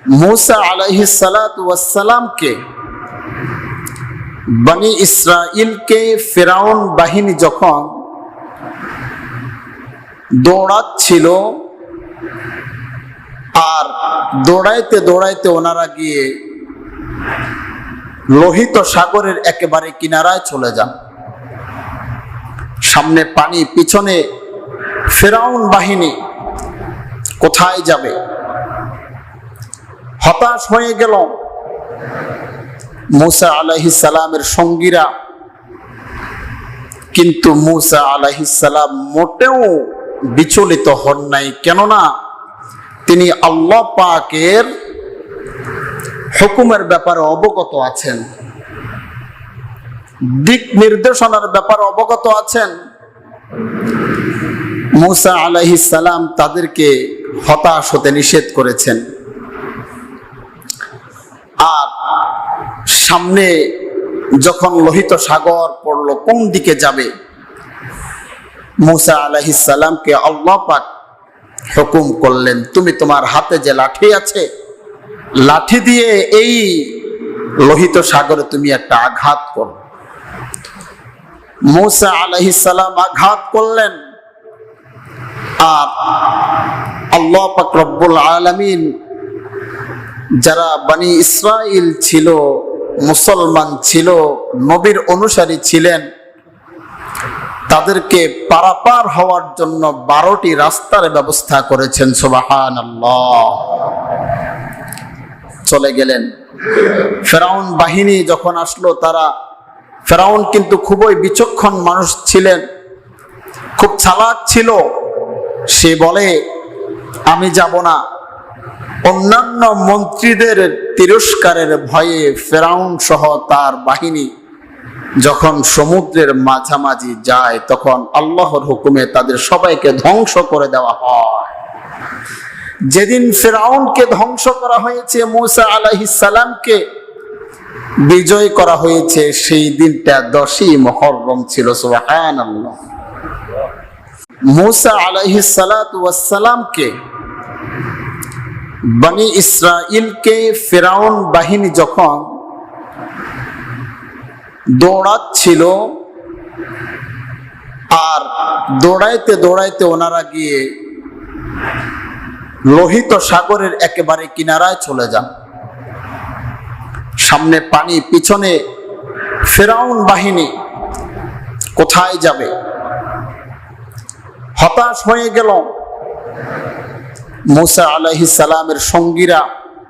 मूसा अलैहिस्सलातु बनी इस्राइल के फिराउन बाहिनी जखन दौड़ाচ্ছিল আর দৌড়াইতে দৌড়াইতে ওনারা গিয়ে লোহিত সাগরের একেবারে কিনারায় চলে যান। সামনে পানি, পিছনে ফিরাউন বাহিনী, কোথায় যাবে? হতাশ হয়ে গেল मूसा আলাইহিস সালামের সঙ্গীরা। কিন্তু मूसा আলাইহিস সালাম মোটেও বিচলিত হন নাই, কেননা তিনি আল্লাহ পাকের হুকুমের ব্যাপারে অবগত আছেন, দিক নির্দেশনার ব্যাপারে অবগত আছেন। मूसा আলাইহিস সালাম তাদেরকে হতাশ হতে নিষেধ করেছেন। আর সামনে যখন লোহিত সাগর পড়লো, কোন দিকে যাবে? मूसा আলাইহিস সালামকে আল্লাহ পাক হুকুম করলেন, তুমি তোমার হাতে যে লাঠি আছে, লাঠি দিয়ে এই লোহিত সাগরে তুমি একটা আঘাত করো। मूसा আলাইহিস সালাম আঘাত করলেন, আর আল্লাহ পাক রব্বুল আলামিন যারা বনি ইসরাইল ছিল, মুসলমান ছিল, নবীর অনুসারী ছিলেন, তাদেরকে পারাপার হওয়ার জন্য 12টি রাস্তার ব্যবস্থা করেছেন। সুবহানাল্লাহ। চলে গেলেন। ফেরাউন বাহিনী যখন আসলো, ফেরাউন কিন্তু খুবই বিচক্ষণ মানুষ ছিলেন, খুব চালাক ছিল। সে বলে, আমি যাব না। অন্যান্য মন্ত্রীদের তিরস্কারের ভয়ে ফেরাউন সহ তার বাহিনী যখন সমুদ্রের মাঝামাঝি যায়, তখন আল্লাহর হুকুমে তাদের সবাইকে ধ্বংস করে দেওয়া হয়। যেদিন ফেরাউনকে ধ্বংস করা হয়েছে, मूसा আলাইহিস সালামকে বিজয় করা হয়েছে, সেই দিনটা 10ই মুহররম ছিল। সুবহানাল্লাহ। मूसा আলাইহিস সালামকে বনি ইসরাইল কে ফিরাউন বাহিনী যখন দৌড়াচ্ছিল, আর দৌড়াইতে দৌড়াইতে ওনারা গিয়ে লোহিত সাগরের একেবারে কিনারায় চলে যান। সামনে পানি, পিছনে ফিরাউন বাহিনী, কোথায় যাবে? হতাশ হয়ে গেল मूसा আলাইহিস সালামের সঙ্গীরা।